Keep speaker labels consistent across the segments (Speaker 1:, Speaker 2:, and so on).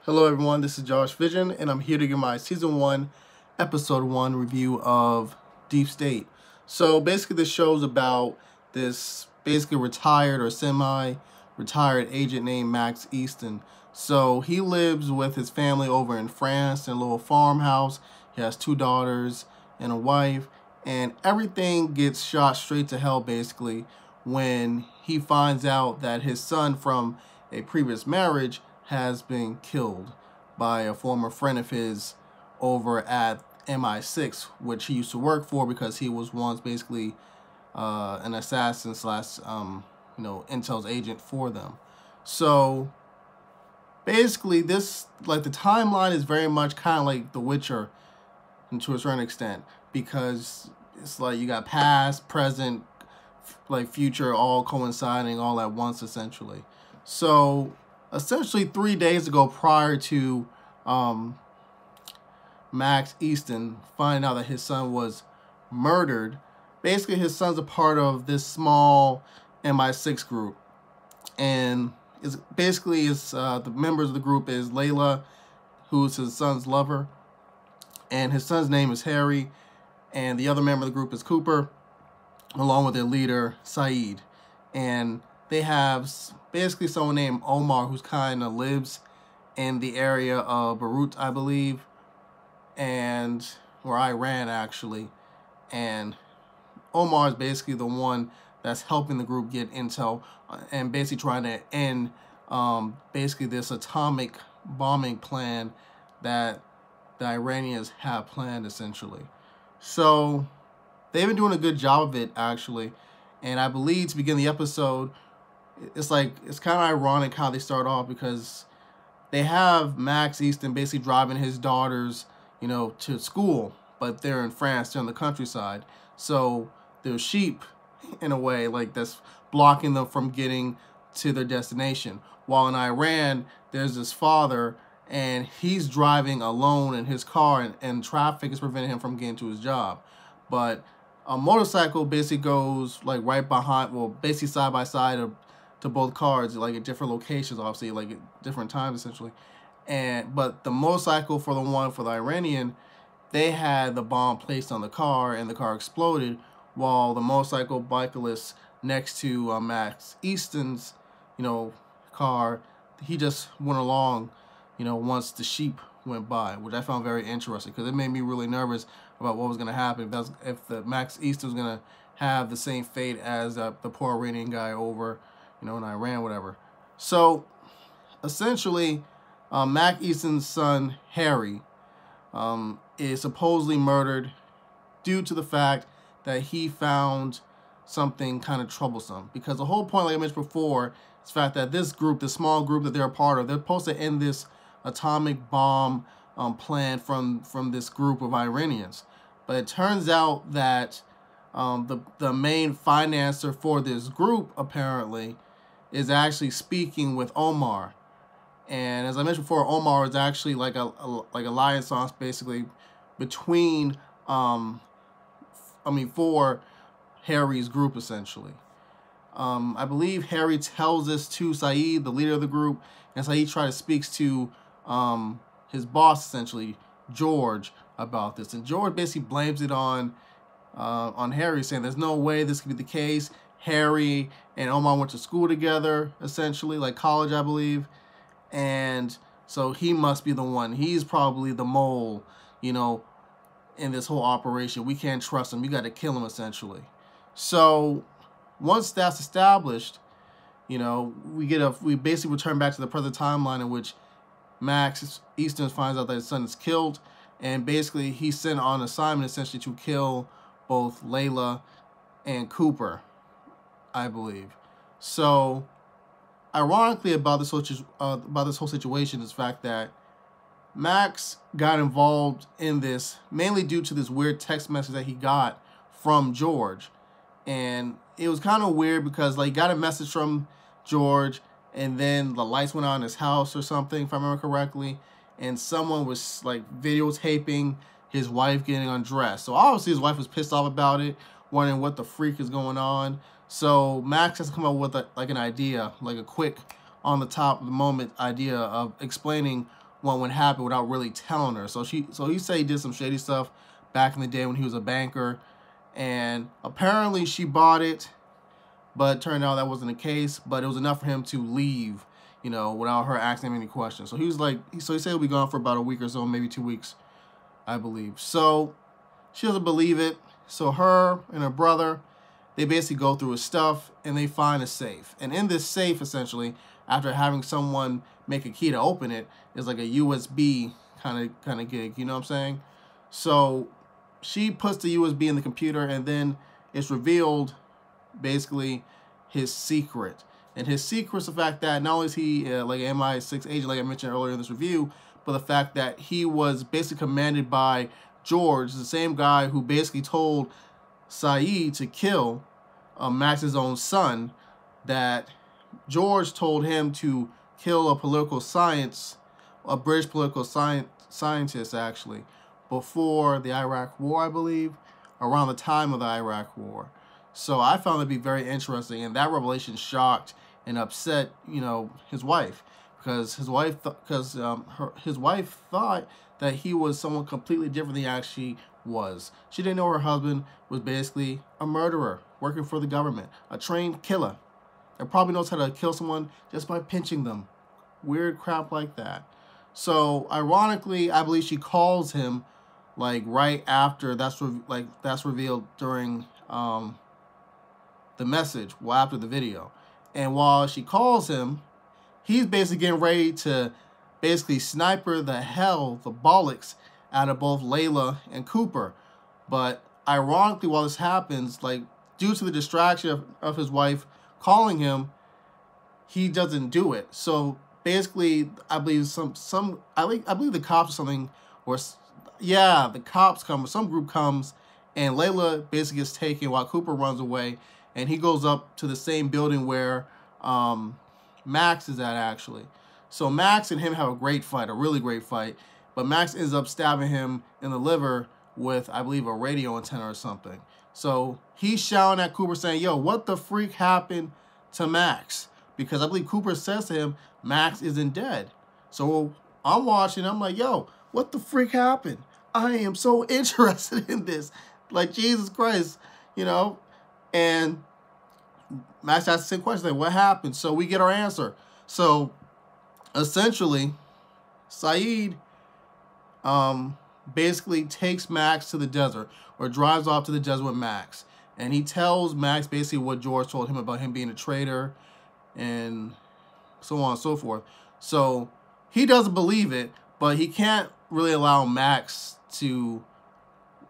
Speaker 1: Hello everyone, this is Josh Vision, and I'm here to give my Season 1, Episode 1 review of Deep State. So basically this show's about this basically retired or semi-retired agent named Max Easton. So he lives with his family over in France in a little farmhouse. He has 2 daughters and a wife, and everything gets shot straight to hell basically when he finds out that his son from a previous marriage has been killed by a former friend of his over at MI6, which he used to work for because he was once basically an assassin slash intel's agent for them. So basically this, like, the timeline is very much kind of like The Witcher to a certain extent, because it's like you got past, present, like future all coinciding all at once essentially. So essentially 3 days ago, prior to Max Easton finding out that his son was murdered, basically his son's a part of this small MI6 group, and the members of the group is Layla, who's his son's lover, and his son's name is Harry, and the other member of the group is Cooper, along with their leader Saeed. And they have basically someone named Omar who's kind of lives in the area of Beirut, I believe, or Iran actually. And Omar is basically the one that's helping the group get intel and basically trying to end basically this atomic bombing plan that the Iranians have planned essentially. So they've been doing a good job of it actually. And I believe to begin the episode, it's kind of ironic how they start off, because they have Max Easton basically driving his daughters, to school, but they're in France, they're in the countryside. So there's sheep in a way, like, that's blocking them from getting to their destination. While in Iran, there's this father, and he's driving alone in his car, and traffic is preventing him from getting to his job. But a motorcycle basically goes like right behind, well, basically side by side to both cars, like at different locations, obviously, like at different times essentially. But the motorcycle for the Iranian, they had the bomb placed on the car and the car exploded, while the motorcycle bicyclist next to Max Easton's, car, he just went along, once the sheep went by, which I found very interesting, because it made me really nervous about what was going to happen if the Max Easton was going to have the same fate as the poor Iranian guy over, in Iran, whatever. So essentially, Max Easton's son Harry is supposedly murdered due to the fact that he found something kind of troublesome. Because the whole point, like I mentioned before, is the fact that this small group that they're a part of, they're supposed to end this atomic bomb plan from this group of Iranians. But it turns out that the main financer for this group apparently is actually speaking with Omar. And as I mentioned before, Omar is actually like a liaison basically between for Harry's group essentially. I believe Harry tells this to Saeed, the leader of the group, and Saeed tries to speak to his boss essentially, George, about this. And George basically blames it on Harry, saying there's no way this could be the case. Harry and Omar went to school together, essentially, like college, I believe. And so he must be the one. He's probably the mole, in this whole operation. We can't trust him. We got to kill him, essentially. So once that's established, we basically return back to the present timeline in which Max Easton finds out that his son is killed, and basically he's sent on assignment essentially to kill both Layla and Cooper, I believe. So ironically about this whole situation is the fact that Max got involved in this mainly due to this weird text message that he got from George. And it was kind of weird because, like, he got a message from George, and then the lights went on in his house or something, if I remember correctly, and someone was like videotaping his wife getting undressed. So obviously his wife was pissed off about it, wondering what the freak is going on. So Max has to come up with an idea, like a quick on the top of the moment idea of explaining what would happen without really telling her. So he said he did some shady stuff back in the day when he was a banker, and apparently she bought it, but it turned out that wasn't the case. But it was enough for him to leave, you know, without her asking him any questions. So he was like, so he said he'll be gone for about a week or so, maybe 2 weeks, I believe. So she doesn't believe it. So her and her brother, they basically go through his stuff and they find a safe. And in this safe, essentially, after having someone make a key to open it, is like a USB kind of gig. You know what I'm saying? So she puts the USB in the computer, and then it's revealed basically his secret. And his secret's the fact that not only is he like an MI6 agent, like I mentioned earlier in this review, but the fact that he was basically commanded by George, the same guy who basically told Saeed to kill Max's own son, that George told him to kill a British political scientist, actually, before the Iraq War, I believe, around the time of the Iraq War. So I found it to be very interesting, and that revelation shocked and upset, you know, his wife, because his wife thought that he was someone completely different than he actually was. She didn't know her husband was basically a murderer working for the government, a trained killer that probably knows how to kill someone just by pinching them. Weird crap like that. So ironically, I believe she calls him like right after that's revealed during the message, well, after the video. And while she calls him, he's basically getting ready to basically sniper the bollocks out of both Layla and Cooper. But ironically, while this happens, like due to the distraction of his wife calling him, he doesn't do it. So basically, I believe I believe the cops or something, or yeah, the cops come, or some group comes, and Layla basically gets taken while Cooper runs away, and he goes up to the same building where Max is at, actually. So Max and him have a great fight, a really great fight, but Max ends up stabbing him in the liver with, I believe, a radio antenna or something. So he's shouting at Cooper saying, yo, what the freak happened to Max? Because I believe Cooper says to him, Max isn't dead. So I'm watching, I'm like, yo, what the freak happened? I am so interested in this. Like, Jesus Christ, you know? And Max asks the same question, like, what happened? So we get our answer. So essentially, Saeed basically takes Max to the desert, or drives off to the desert with Max. And he tells Max basically what George told him about him being a traitor and so on and so forth. So he doesn't believe it, but he can't really allow Max to,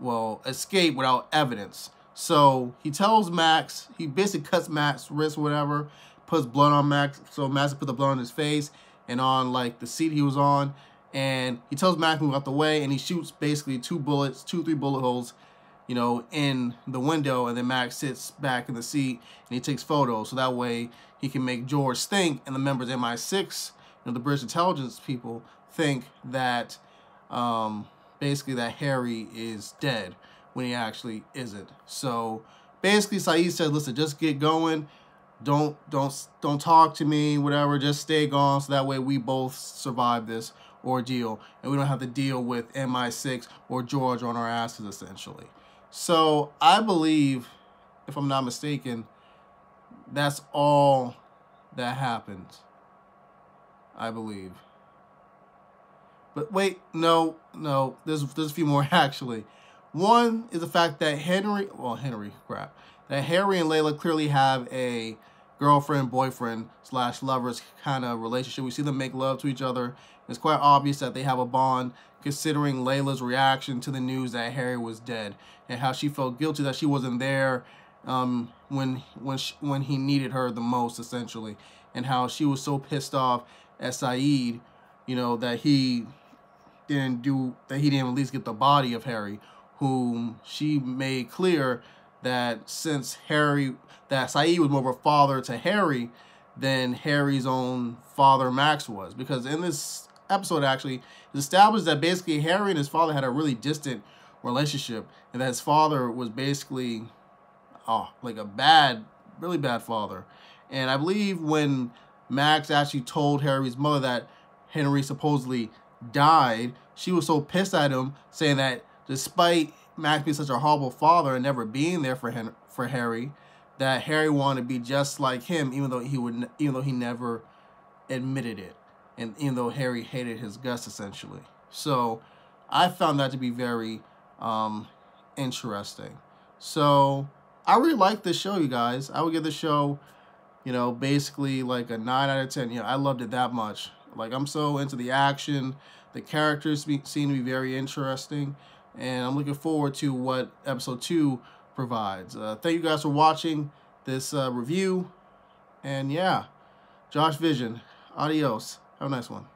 Speaker 1: well, escape without evidence. So he tells Max, he basically cuts Max's wrist or whatever, puts blood on Max, so Max put the blood on his face and on like the seat he was on, and he tells Max to move out the way, and he shoots basically 3 bullet holes, you know, in the window, and then Max sits back in the seat and he takes photos, so that way he can make George think, and the members of MI6, you know, the British intelligence people, think that basically that Harry is dead when he actually isn't. So basically Saeed said, listen, just get going. Don't talk to me, whatever, just stay gone, so that way we both survive this ordeal and we don't have to deal with MI6 or George on our asses, essentially. So I believe, if I'm not mistaken, that's all that happened, I believe. But wait, no, there's a few more actually. One is the fact that Harry and Layla clearly have a girlfriend, boyfriend / lovers kind of relationship. We see them make love to each other. It's quite obvious that they have a bond, considering Layla's reaction to the news that Harry was dead, and how she felt guilty that she wasn't there when he needed her the most, essentially, and how she was so pissed off at Saeed, you know, that he didn't at least get the body of Harry, whom she made clear that since Saeed was more of a father to Harry than Harry's own father Max was. Because in this episode, actually, it's established that basically Harry and his father had a really distant relationship, and that his father was basically like a really bad father. And I believe when Max actually told Harry's mother that Henry supposedly died, she was so pissed at him, saying that despite Max being such a horrible father and never being there for Harry, that Harry wanted to be just like him, even though he never admitted it, and even though Harry hated his guts essentially. So I found that to be very interesting. So I really like this show, you guys. I would give the show, basically like a 9 out of 10. I loved it that much. Like, I'm so into the action. The characters seem to be very interesting, and I'm looking forward to what episode 2 provides. Thank you guys for watching this review, and yeah, Josh Vision, adios. Have a nice one.